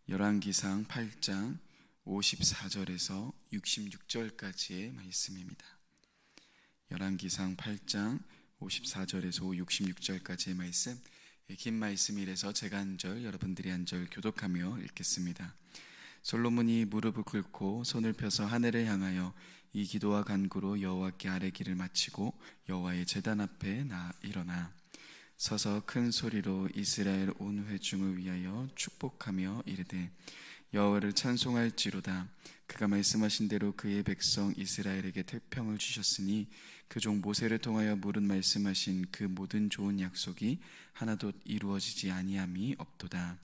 열왕기상 8장 54절에서 66절까지의 말씀입니다. 열왕기상 8장 54절에서 66절까지의 말씀, 긴 말씀이라서 제가 한 절, 여러분들이 한 절 교독하며 읽겠습니다. 솔로몬이 무릎을 꿇고 손을 펴서 하늘을 향하여 이 기도와 간구로 여호와께 아뢰기를 마치고 여호와의 제단 앞에 일어나 서서 큰 소리로 이스라엘 온 회중을 위하여 축복하며 이르되 여호와를 찬송할지로다. 그가 말씀하신 대로 그의 백성 이스라엘에게 태평을 주셨으니 그 종 모세를 통하여 물은 말씀하신 그 모든 좋은 약속이 하나도 이루어지지 아니함이 없도다.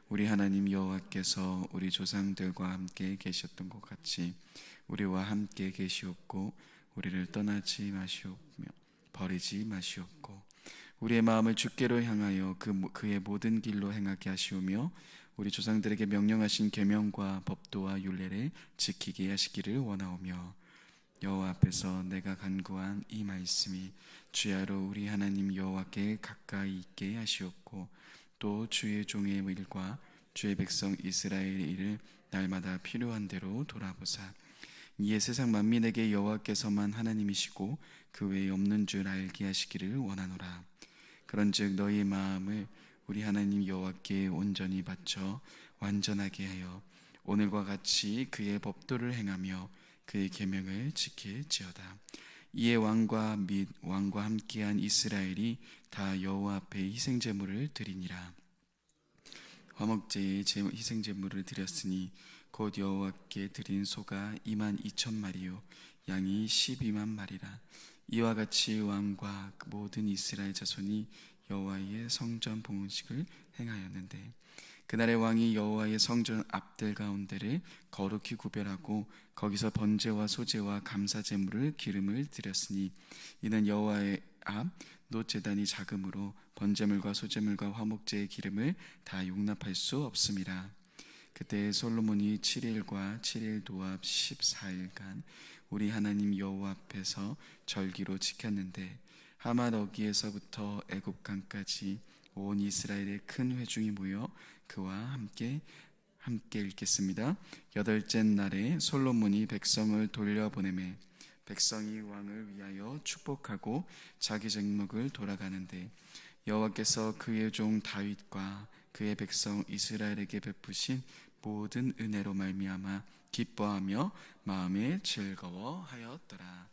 우리 하나님 여호와께서 우리 조상들과 함께 계셨던 것 같이 우리와 함께 계시옵고 우리를 떠나지 마시옵며 버리지 마시옵고 우리의 마음을 주께로 향하여 그의 모든 길로 행하게 하시오며 우리 조상들에게 명령하신 계명과 법도와 율례를 지키게 하시기를 원하오며 여호와 앞에서 내가 간구한 이 말씀이 주야로 우리 하나님 여호와께 가까이 있게 하시옵고 또 주의 종의 일과 주의 백성 이스라엘의 일을 날마다 필요한 대로 돌아보사 이에 세상 만민에게 여호와께서만 하나님이시고 그 외에 없는 줄 알게 하시기를 원하노라. 그런즉 너희의 마음을 우리 하나님 여호와께 온전히 바쳐 완전하게 하여 오늘과 같이 그의 법도를 행하며 그의 계명을 지킬지어다. 이에 왕과 및 왕과 함께한 이스라엘이 다 여호와 앞에 희생제물을 드리니라. 화목제의 희생제물을 드렸으니 곧 여호와께 드린 소가 22,000마리요 양이 12만 마리라. 이와 같이 왕과 모든 이스라엘 자손이 여호와의 성전 봉헌식을 행하였는데 그날의 왕이 여호와의 성전 앞들 가운데를 거룩히 구별하고 거기서 번제와 소제와 감사 제물을 기름을 드렸으니 이는 여호와의 앞 놋제단이 작으므로 번제물과 소제물과 화목제의 기름을 다 용납할 수 없음이라. 그때 솔로몬이 7일과 7일 도합 14일간 우리 하나님 여호와 앞에서 절기로 지켰는데 하맛 어기에서부터 애굽강까지 온 이스라엘의 큰 회중이 모여 그와 함께 읽겠습니다. 여덟째 날에 솔로몬이 백성을 돌려보내매 백성이 왕을 위하여 축복하고 자기 쟁목을 돌아가는데 여호와께서 그의 종 다윗과 그의 백성 이스라엘에게 베푸신 모든 은혜로 말미암아 기뻐하며 마음에 즐거워하였더라.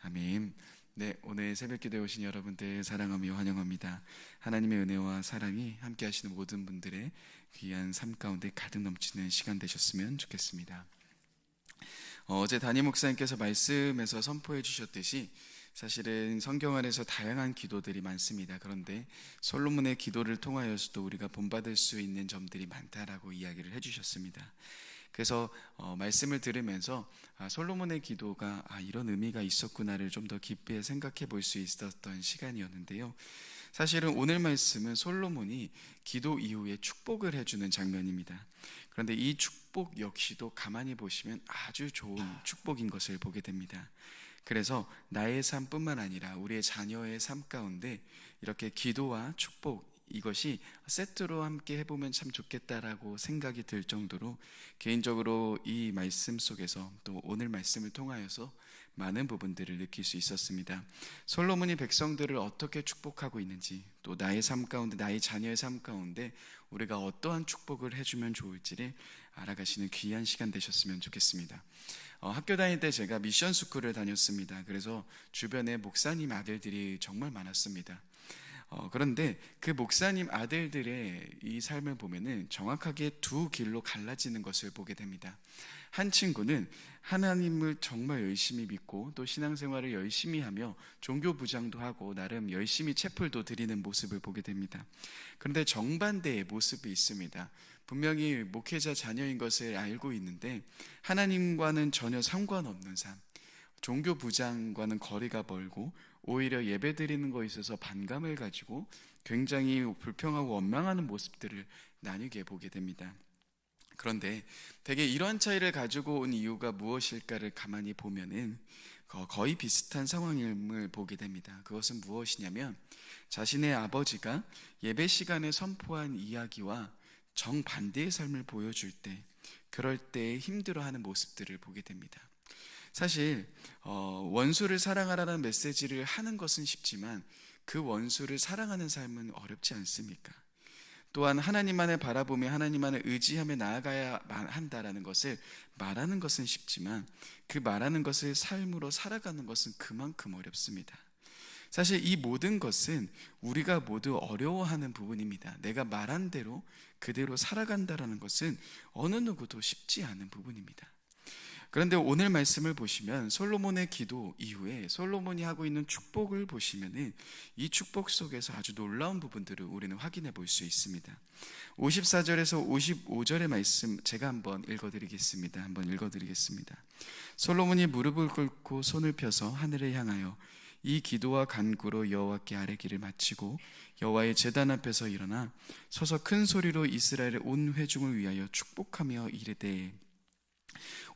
아멘. 네, 오늘 새벽기도에 오신 여러분들 사랑하며 환영합니다. 하나님의 은혜와 사랑이 함께 하시는 모든 분들의 귀한 삶 가운데 가득 넘치는 시간 되셨으면 좋겠습니다. 어제 담임 목사님께서 말씀에서 선포해 주셨듯이 사실은 성경 안에서 다양한 기도들이 많습니다. 그런데 솔로몬의 기도를 통하여서도 우리가 본받을 수 있는 점들이 많다라고 이야기를 해주셨습니다. 그래서 말씀을 들으면서 솔로몬의 기도가 이런 의미가 있었구나를 좀 더 깊이 생각해 볼 수 있었던 시간이었는데요. 사실은 오늘 말씀은 솔로몬이 기도 이후에 축복을 해주는 장면입니다. 그런데 이 축복 역시도 가만히 보시면 아주 좋은 축복인 것을 보게 됩니다. 그래서 나의 삶뿐만 아니라 우리의 자녀의 삶 가운데 이렇게 기도와 축복 이것이 세트로 함께 해보면 참 좋겠다라고 생각이 들 정도로 개인적으로 이 말씀 속에서 또 오늘 말씀을 통하여서 많은 부분들을 느낄 수 있었습니다. 솔로몬이 백성들을 어떻게 축복하고 있는지 또 나의 삶 가운데 나의 자녀의 삶 가운데 우리가 어떠한 축복을 해주면 좋을지를 알아가시는 귀한 시간 되셨으면 좋겠습니다. 학교 다닐 때 제가 미션 스쿨을 다녔습니다. 그래서 주변에 목사님 아들들이 정말 많았습니다. 그런데 그 목사님 아들들의 이 삶을 보면은 정확하게 두 길로 갈라지는 것을 보게 됩니다. 한 친구는 하나님을 정말 열심히 믿고 또 신앙생활을 열심히 하며 종교 부장도 하고 나름 열심히 채플도 드리는 모습을 보게 됩니다. 그런데 정반대의 모습이 있습니다. 분명히 목회자 자녀인 것을 알고 있는데 하나님과는 전혀 상관없는 삶, 종교 부장과는 거리가 멀고 오히려 예배 드리는 것에 있어서 반감을 가지고 굉장히 불평하고 원망하는 모습들을 나뉘게 보게 됩니다. 그런데 대개 이러한 차이를 가지고 온 이유가 무엇일까를 가만히 보면은 거의 비슷한 상황임을 보게 됩니다. 그것은 무엇이냐면 자신의 아버지가 예배 시간에 선포한 이야기와 정반대의 삶을 보여줄 때, 그럴 때 힘들어하는 모습들을 보게 됩니다. 사실 원수를 사랑하라는 메시지를 하는 것은 쉽지만 그 원수를 사랑하는 삶은 어렵지 않습니까? 또한 하나님만을 바라보며 하나님만을 의지하며 나아가야 한다라는 것을 말하는 것은 쉽지만 그 말하는 것을 삶으로 살아가는 것은 그만큼 어렵습니다. 사실 이 모든 것은 우리가 모두 어려워하는 부분입니다. 내가 말한 대로 그대로 살아간다라는 것은 어느 누구도 쉽지 않은 부분입니다. 그런데 오늘 말씀을 보시면 솔로몬의 기도 이후에 솔로몬이 하고 있는 축복을 보시면은 이 축복 속에서 아주 놀라운 부분들을 우리는 확인해 볼 수 있습니다. 54절에서 55절의 말씀 제가 한번 읽어드리겠습니다. 솔로몬이 무릎을 꿇고 손을 펴서 하늘을 향하여 이 기도와 간구로 여호와께 아뢰기를 마치고 여호와의 제단 앞에서 일어나 서서 큰 소리로 이스라엘의 온 회중을 위하여 축복하며 이르되.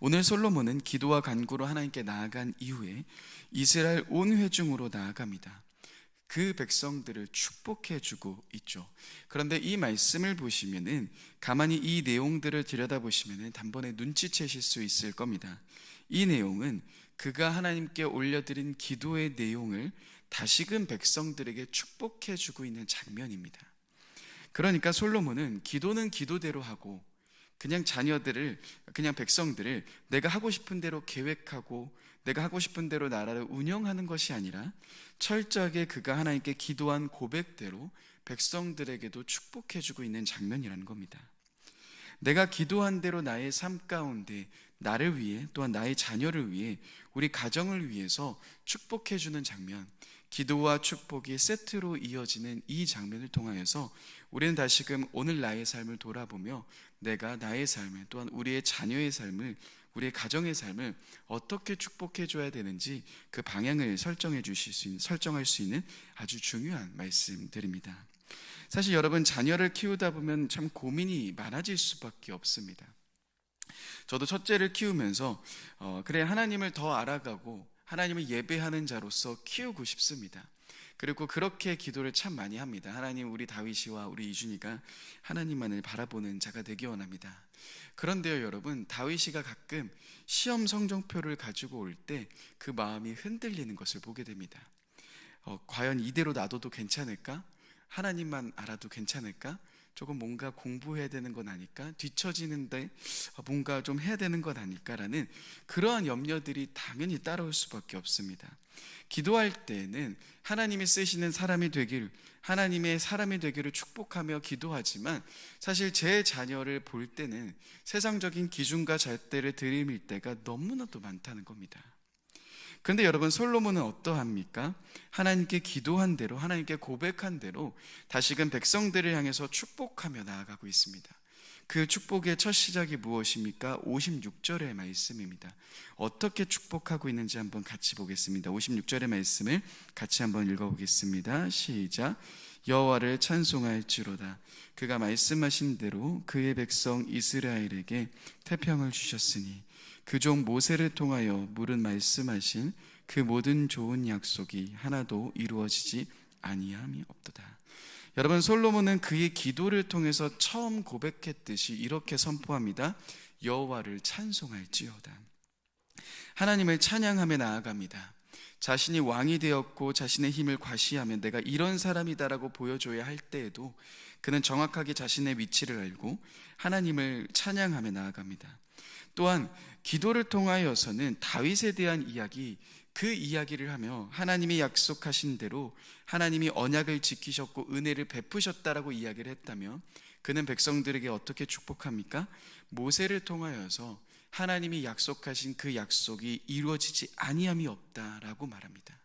오늘 솔로몬은 기도와 간구로 하나님께 나아간 이후에 이스라엘 온 회중으로 나아갑니다. 그 백성들을 축복해 주고 있죠. 그런데 이 말씀을 보시면은 가만히 이 내용들을 들여다보시면은 단번에 눈치채실 수 있을 겁니다. 이 내용은 그가 하나님께 올려드린 기도의 내용을 다시금 백성들에게 축복해 주고 있는 장면입니다. 그러니까 솔로몬은 기도는 기도대로 하고 그냥 백성들을 내가 하고 싶은 대로 계획하고 내가 하고 싶은 대로 나라를 운영하는 것이 아니라 철저하게 그가 하나님께 기도한 고백대로 백성들에게도 축복해주고 있는 장면이라는 겁니다. 내가 기도한 대로 나의 삶 가운데 나를 위해 또한 나의 자녀를 위해 우리 가정을 위해서 축복해주는 장면, 기도와 축복이 세트로 이어지는 이 장면을 통하여서 우리는 다시금 오늘 나의 삶을 돌아보며 내가 나의 삶을 또한 우리의 자녀의 삶을 우리의 가정의 삶을 어떻게 축복해 줘야 되는지 그 방향을 설정할 수 있는 아주 중요한 말씀들입니다. 사실 여러분 자녀를 키우다 보면 참 고민이 많아질 수밖에 없습니다. 저도 첫째를 키우면서 그래 하나님을 더 알아가고 하나님을 예배하는 자로서 키우고 싶습니다. 그리고 그렇게 기도를 참 많이 합니다. 하나님, 우리 다윗이와 우리 이준이가 하나님만을 바라보는 자가 되기 원합니다. 그런데요 여러분, 다윗이가 가끔 시험 성적표를 가지고 올 때 그 마음이 흔들리는 것을 보게 됩니다. 과연 이대로 놔둬도 괜찮을까? 하나님만 알아도 괜찮을까? 조금 뭔가 공부해야 되는 건 아닐까? 뒤처지는데 뭔가 좀 해야 되는 건 아닐까라는 그러한 염려들이 당연히 따라올 수밖에 없습니다. 기도할 때는 하나님이 쓰시는 사람이 되길, 하나님의 사람이 되기를 축복하며 기도하지만 사실 제 자녀를 볼 때는 세상적인 기준과 잣대를 들이밀 때가 너무나도 많다는 겁니다. 그런데 여러분, 솔로몬은 어떠합니까? 하나님께 기도한 대로, 하나님께 고백한 대로 다시금 백성들을 향해서 축복하며 나아가고 있습니다. 그 축복의 첫 시작이 무엇입니까? 56절의 말씀입니다. 어떻게 축복하고 있는지 한번 같이 보겠습니다. 56절의 말씀을 같이 한번 읽어보겠습니다. 시작. 여호와를 찬송할지로다. 그가 말씀하신 대로 그의 백성 이스라엘에게 태평을 주셨으니 그 종 모세를 통하여 물은 말씀하신 그 모든 좋은 약속이 하나도 이루어지지 아니함이 없도다. 여러분, 솔로몬은 그의 기도를 통해서 처음 고백했듯이 이렇게 선포합니다. 여호와를 찬송할지어다. 하나님을 찬양하며 나아갑니다. 자신이 왕이 되었고 자신의 힘을 과시하며 내가 이런 사람이다라고 보여줘야 할 때에도 그는 정확하게 자신의 위치를 알고 하나님을 찬양하며 나아갑니다. 또한 기도를 통하여서는 다윗에 대한 이야기, 그 이야기를 하며 하나님이 약속하신 대로 하나님이 언약을 지키셨고 은혜를 베푸셨다라고 이야기를 했다며 그는 백성들에게 어떻게 축복합니까? 모세를 통하여서 하나님이 약속하신 그 약속이 이루어지지 아니함이 없다라고 말합니다.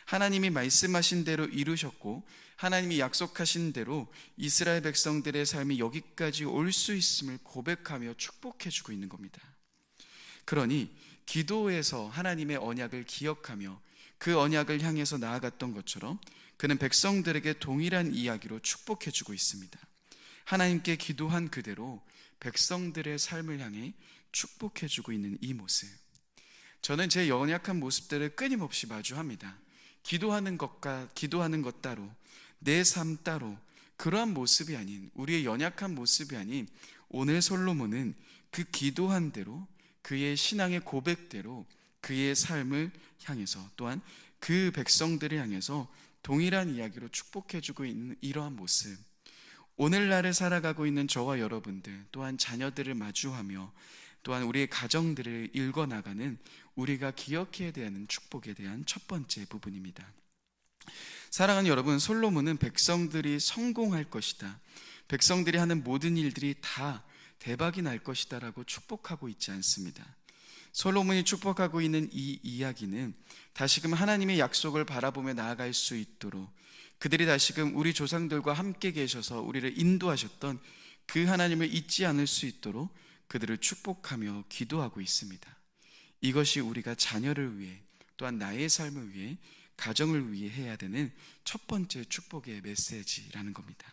하나님이 말씀하신 대로 이루셨고 하나님이 약속하신 대로 이스라엘 백성들의 삶이 여기까지 올 수 있음을 고백하며 축복해주고 있는 겁니다. 그러니 기도에서 하나님의 언약을 기억하며 그 언약을 향해서 나아갔던 것처럼 그는 백성들에게 동일한 이야기로 축복해주고 있습니다. 하나님께 기도한 그대로 백성들의 삶을 향해 축복해주고 있는 이 모습, 저는 제 연약한 모습들을 끊임없이 마주합니다. 기도하는 것 따로, 내 삶 따로, 그러한 모습이 아닌, 우리의 연약한 모습이 아닌 오늘 솔로몬은 그 기도한 대로, 그의 신앙의 고백대로 그의 삶을 향해서, 또한 그 백성들을 향해서 동일한 이야기로 축복해주고 있는 이러한 모습, 오늘날을 살아가고 있는 저와 여러분들, 또한 자녀들을 마주하며 또한 우리의 가정들을 읽어나가는 우리가 기억해야 되는 축복에 대한 첫 번째 부분입니다. 사랑하는 여러분, 솔로몬은 백성들이 성공할 것이다, 백성들이 하는 모든 일들이 다 대박이 날 것이다 라고 축복하고 있지 않습니다. 솔로몬이 축복하고 있는 이 이야기는 다시금 하나님의 약속을 바라보며 나아갈 수 있도록, 그들이 다시금 우리 조상들과 함께 계셔서 우리를 인도하셨던 그 하나님을 잊지 않을 수 있도록 그들을 축복하며 기도하고 있습니다. 이것이 우리가 자녀를 위해, 또한 나의 삶을 위해, 가정을 위해 해야 되는 첫 번째 축복의 메시지라는 겁니다.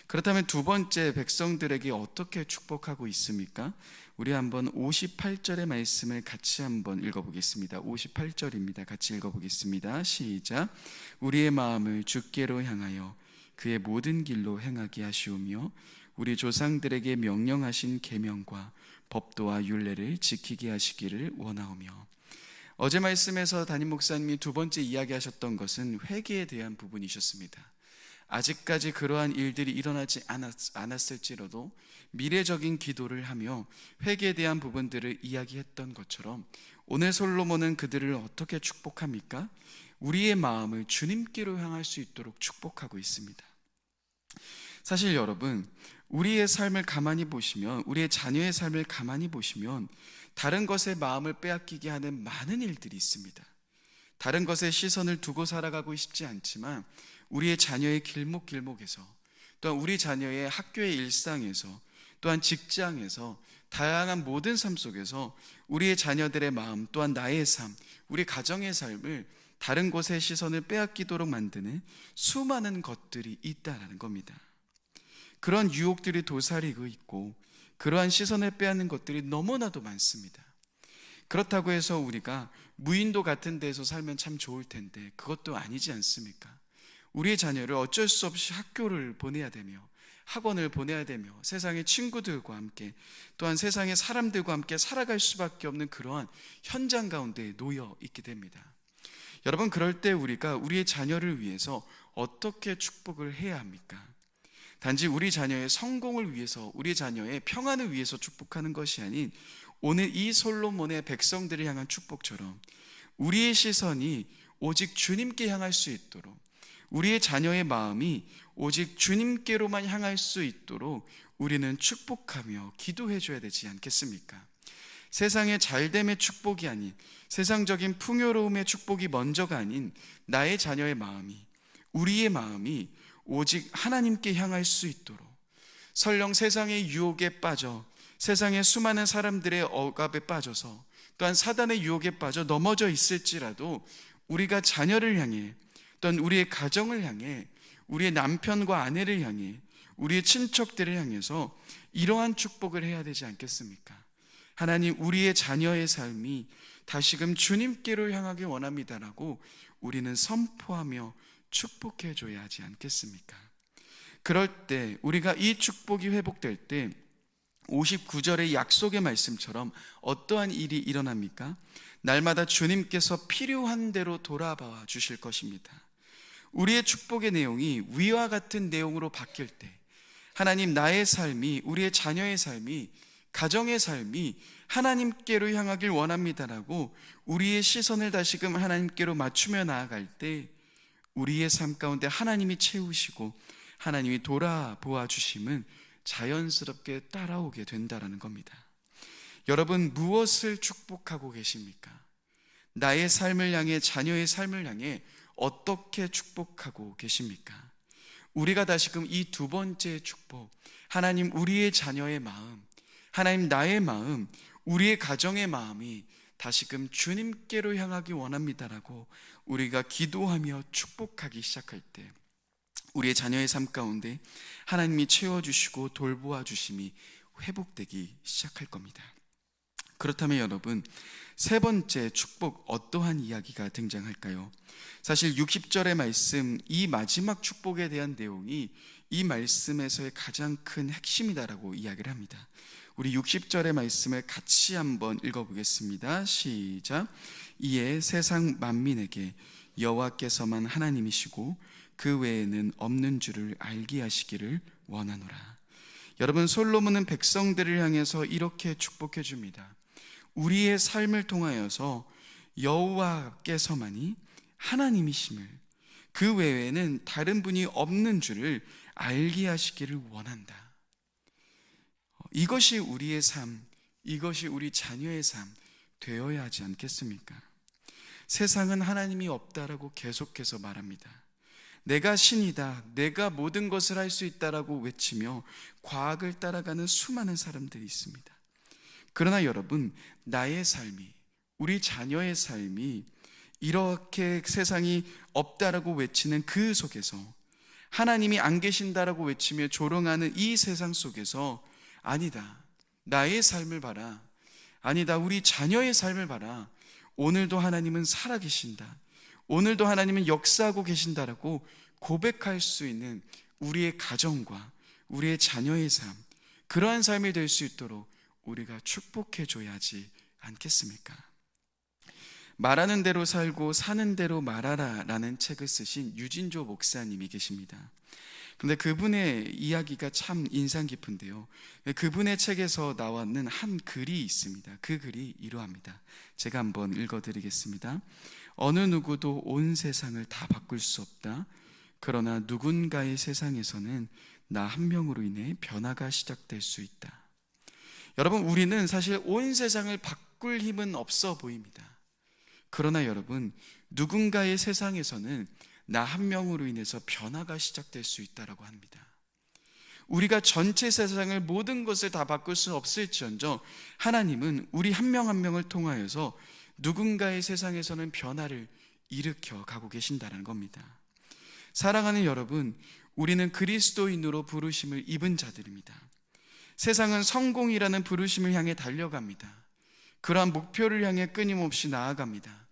그렇다면 두 번째, 백성들에게 어떻게 축복하고 있습니까? 우리 한번 58절의 말씀을 같이 한번 읽어보겠습니다. 58절입니다. 같이 읽어보겠습니다. 시작. 우리의 마음을 주께로 향하여 그의 모든 길로 행하게 하시오며 우리 조상들에게 명령하신 계명과 법도와 율례를 지키게 하시기를 원하오며. 어제 말씀에서 담임 목사님이 두 번째 이야기하셨던 것은 회개에 대한 부분이셨습니다. 아직까지 그러한 일들이 일어나지 않았을지라도 미래적인 기도를 하며 회개에 대한 부분들을 이야기했던 것처럼 오늘 솔로몬은 그들을 어떻게 축복합니까? 우리의 마음을 주님께로 향할 수 있도록 축복하고 있습니다. 사실 여러분, 우리의 삶을 가만히 보시면, 우리의 자녀의 삶을 가만히 보시면 다른 것에 마음을 빼앗기게 하는 많은 일들이 있습니다. 다른 것에 시선을 두고 살아가고 싶지 않지만 우리의 자녀의 길목길목에서, 또한 우리 자녀의 학교의 일상에서, 또한 직장에서, 다양한 모든 삶 속에서 우리의 자녀들의 마음, 또한 나의 삶, 우리 가정의 삶을 다른 곳에 시선을 빼앗기도록 만드는 수많은 것들이 있다는 겁니다. 그런 유혹들이 도사리고 있고 그러한 시선을 빼앗는 것들이 너무나도 많습니다. 그렇다고 해서 우리가 무인도 같은 데서 살면 참 좋을 텐데 그것도 아니지 않습니까? 우리의 자녀를 어쩔 수 없이 학교를 보내야 되며 학원을 보내야 되며 세상의 친구들과 함께, 또한 세상의 사람들과 함께 살아갈 수밖에 없는 그러한 현장 가운데 놓여 있게 됩니다. 여러분, 그럴 때 우리가 우리의 자녀를 위해서 어떻게 축복을 해야 합니까? 단지 우리 자녀의 성공을 위해서, 우리 자녀의 평안을 위해서 축복하는 것이 아닌 오늘 이 솔로몬의 백성들을 향한 축복처럼 우리의 시선이 오직 주님께 향할 수 있도록, 우리의 자녀의 마음이 오직 주님께로만 향할 수 있도록 우리는 축복하며 기도해 줘야 되지 않겠습니까? 세상의 잘됨의 축복이 아닌, 세상적인 풍요로움의 축복이 먼저가 아닌 나의 자녀의 마음이, 우리의 마음이 오직 하나님께 향할 수 있도록, 설령 세상의 유혹에 빠져 세상의 수많은 사람들의 억압에 빠져서 또한 사단의 유혹에 빠져 넘어져 있을지라도 우리가 자녀를 향해, 또한 우리의 가정을 향해, 우리의 남편과 아내를 향해, 우리의 친척들을 향해서 이러한 축복을 해야 되지 않겠습니까? 하나님, 우리의 자녀의 삶이 다시금 주님께로 향하기 원합니다라고 우리는 선포하며 축복해 줘야 하지 않겠습니까? 그럴 때 우리가 이 축복이 회복될 때 59절의 약속의 말씀처럼 어떠한 일이 일어납니까? 날마다 주님께서 필요한 대로 돌아봐 주실 것입니다. 우리의 축복의 내용이 위와 같은 내용으로 바뀔 때 하나님, 나의 삶이, 우리의 자녀의 삶이, 가정의 삶이 하나님께로 향하길 원합니다라고 우리의 시선을 다시금 하나님께로 맞추며 나아갈 때 우리의 삶 가운데 하나님이 채우시고 하나님이 돌아보아 주심은 자연스럽게 따라오게 된다는 겁니다. 여러분, 무엇을 축복하고 계십니까? 나의 삶을 향해, 자녀의 삶을 향해 어떻게 축복하고 계십니까? 우리가 다시금 이 두 번째 축복, 하나님, 우리의 자녀의 마음, 하나님, 나의 마음, 우리의 가정의 마음이 다시금 주님께로 향하기 원합니다라고 우리가 기도하며 축복하기 시작할 때 우리의 자녀의 삶 가운데 하나님이 채워주시고 돌보아 주심이 회복되기 시작할 겁니다. 그렇다면 여러분, 세 번째 축복, 어떠한 이야기가 등장할까요? 사실 60절의 말씀, 이 마지막 축복에 대한 내용이 이 말씀에서의 가장 큰 핵심이다라고 이야기를 합니다. 우리 60절의 말씀을 같이 한번 읽어보겠습니다. 시작. 이에 세상 만민에게 여호와께서만 하나님이시고 그 외에는 없는 줄을 알게 하시기를 원하노라. 여러분, 솔로몬은 백성들을 향해서 이렇게 축복해 줍니다. 우리의 삶을 통하여서 여호와께서만이 하나님이심을, 그 외에는 다른 분이 없는 줄을 알게 하시기를 원한다. 이것이 우리의 삶, 이것이 우리 자녀의 삶 되어야 하지 않겠습니까? 세상은 하나님이 없다라고 계속해서 말합니다. 내가 신이다, 내가 모든 것을 할 수 있다라고 외치며 과학을 따라가는 수많은 사람들이 있습니다. 그러나 여러분, 나의 삶이, 우리 자녀의 삶이 이렇게 세상이 없다라고 외치는 그 속에서, 하나님이 안 계신다라고 외치며 조롱하는 이 세상 속에서, 아니다, 나의 삶을 봐라, 아니다, 우리 자녀의 삶을 봐라, 오늘도 하나님은 살아계신다, 오늘도 하나님은 역사하고 계신다라고 고백할 수 있는 우리의 가정과 우리의 자녀의 삶, 그러한 삶이 될 수 있도록 우리가 축복해 줘야 하지 않겠습니까? 말하는 대로 살고 사는 대로 말하라 라는 책을 쓰신 유진조 목사님이 계십니다. 그런데 그분의 이야기가 참 인상 깊은데요, 그분의 책에서 나왔는 한 글이 있습니다. 그 글이 이러합니다. 제가 한번 읽어드리겠습니다. 어느 누구도 온 세상을 다 바꿀 수 없다. 그러나 누군가의 세상에서는 나 한 명으로 인해 변화가 시작될 수 있다. 여러분, 우리는 사실 온 세상을 바꿀 힘은 없어 보입니다. 그러나 여러분, 누군가의 세상에서는 나 한 명으로 인해서 변화가 시작될 수 있다고 합니다. 우리가 전체 세상을, 모든 것을 다 바꿀 수 없을지언정 하나님은 우리 한 명 한 명을 통하여서 누군가의 세상에서는 변화를 일으켜 가고 계신다는 겁니다. 사랑하는 여러분, 우리는 그리스도인으로 부르심을 입은 자들입니다. 세상은 성공이라는 부르심을 향해 달려갑니다. 그러한 목표를 향해 끊임없이 나아갑니다.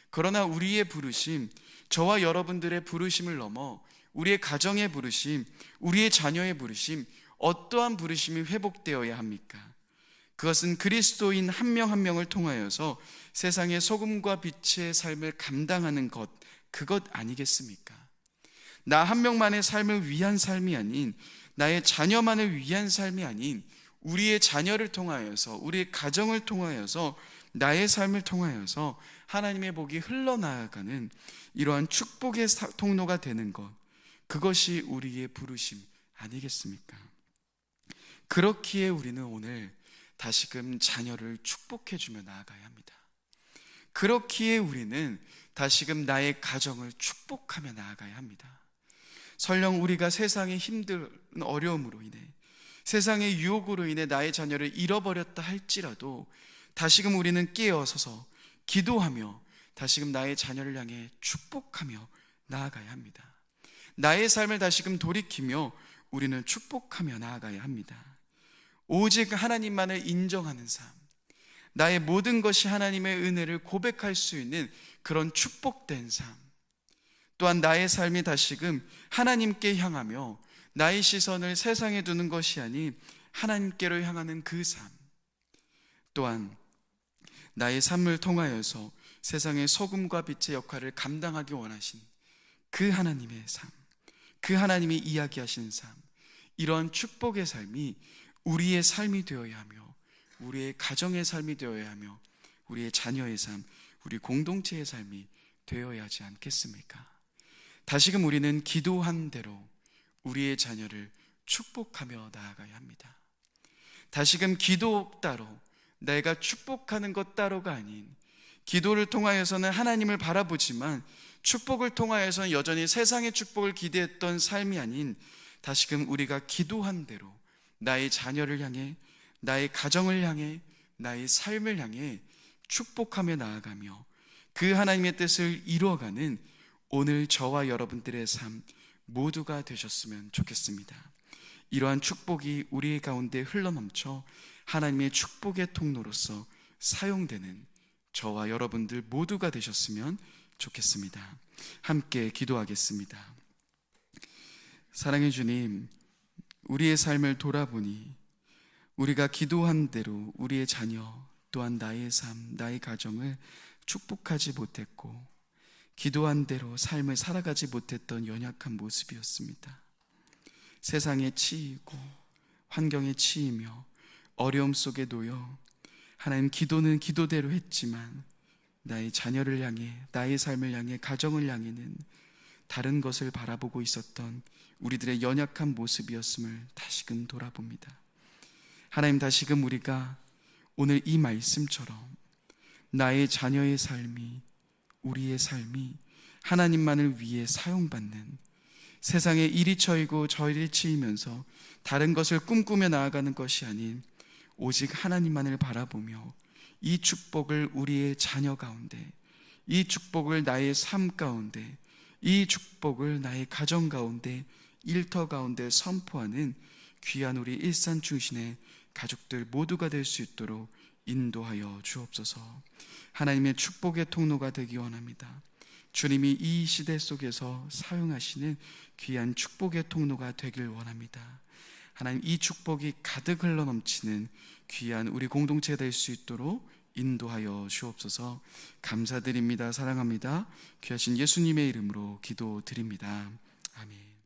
그러나 우리의 부르심, 저와 여러분들의 부르심을 넘어 우리의 가정의 부르심, 우리의 자녀의 부르심, 어떠한 부르심이 회복되어야 합니까? 그것은 그리스도인 한 명 한 명을 통하여서 세상의 소금과 빛의 삶을 감당하는 것, 그것 아니겠습니까? 나 한 명만의 삶을 위한 삶이 아닌, 나의 자녀만을 위한 삶이 아닌, 우리의 자녀를 통하여서, 우리의 가정을 통하여서, 나의 삶을 통하여서 하나님의 복이 흘러나가는 이러한 축복의 통로가 되는 것, 그것이 우리의 부르심 아니겠습니까? 그렇기에 우리는 오늘 다시금 자녀를 축복해주며 나아가야 합니다. 그렇기에 우리는 다시금 나의 가정을 축복하며 나아가야 합니다. 설령 우리가 세상의 힘든 어려움으로 인해, 세상의 유혹으로 인해 나의 자녀를 잃어버렸다 할지라도 다시금 우리는 깨어서서 기도하며 다시금 나의 자녀를 향해 축복하며 나아가야 합니다. 나의 삶을 다시금 돌이키며 우리는 축복하며 나아가야 합니다. 오직 하나님만을 인정하는 삶, 나의 모든 것이 하나님의 은혜를 고백할 수 있는 그런 축복된 삶, 또한 나의 삶이 다시금 하나님께 향하며 나의 시선을 세상에 두는 것이 아닌 하나님께로 향하는 그 삶, 또한 나의 삶을 통하여서 세상의 소금과 빛의 역할을 감당하기 원하신 그 하나님의 삶, 그 하나님이 이야기하시는 삶, 이러한 축복의 삶이 우리의 삶이 되어야 하며, 우리의 가정의 삶이 되어야 하며, 우리의 자녀의 삶, 우리 공동체의 삶이 되어야 하지 않겠습니까? 다시금 우리는 기도한 대로 우리의 자녀를 축복하며 나아가야 합니다. 다시금 기도 따로, 내가 축복하는 것 따로가 아닌, 기도를 통하여서는 하나님을 바라보지만 축복을 통하여서는 여전히 세상의 축복을 기대했던 삶이 아닌, 다시금 우리가 기도한 대로 나의 자녀를 향해, 나의 가정을 향해, 나의 삶을 향해 축복하며 나아가며 그 하나님의 뜻을 이루어가는 오늘 저와 여러분들의 삶 모두가 되셨으면 좋겠습니다. 이러한 축복이 우리 가운데 흘러넘쳐 하나님의 축복의 통로로서 사용되는 저와 여러분들 모두가 되셨으면 좋겠습니다. 함께 기도하겠습니다. 사랑해 주님, 우리의 삶을 돌아보니 우리가 기도한 대로 우리의 자녀 또한 나의 삶, 나의 가정을 축복하지 못했고 기도한 대로 삶을 살아가지 못했던 연약한 모습이었습니다. 세상에 치이고 환경에 치이며 어려움 속에 놓여 하나님, 기도는 기도대로 했지만 나의 자녀를 향해, 나의 삶을 향해, 가정을 향해는 다른 것을 바라보고 있었던 우리들의 연약한 모습이었음을 다시금 돌아봅니다. 하나님, 다시금 우리가 오늘 이 말씀처럼 나의 자녀의 삶이, 우리의 삶이 하나님만을 위해 사용받는, 세상에 이리 쳐이고 저리 치이면서 다른 것을 꿈꾸며 나아가는 것이 아닌 오직 하나님만을 바라보며 이 축복을 우리의 자녀 가운데, 이 축복을 나의 삶 가운데, 이 축복을 나의 가정 가운데, 일터 가운데 선포하는 귀한 우리 일산중신의 가족들 모두가 될 수 있도록 인도하여 주옵소서. 하나님의 축복의 통로가 되기 원합니다. 주님이 이 시대 속에서 사용하시는 귀한 축복의 통로가 되길 원합니다. 하나님, 이 축복이 가득 흘러넘치는 귀한 우리 공동체가 될 수 있도록 인도하여 주옵소서. 감사드립니다. 사랑합니다. 귀하신 예수님의 이름으로 기도드립니다. 아멘.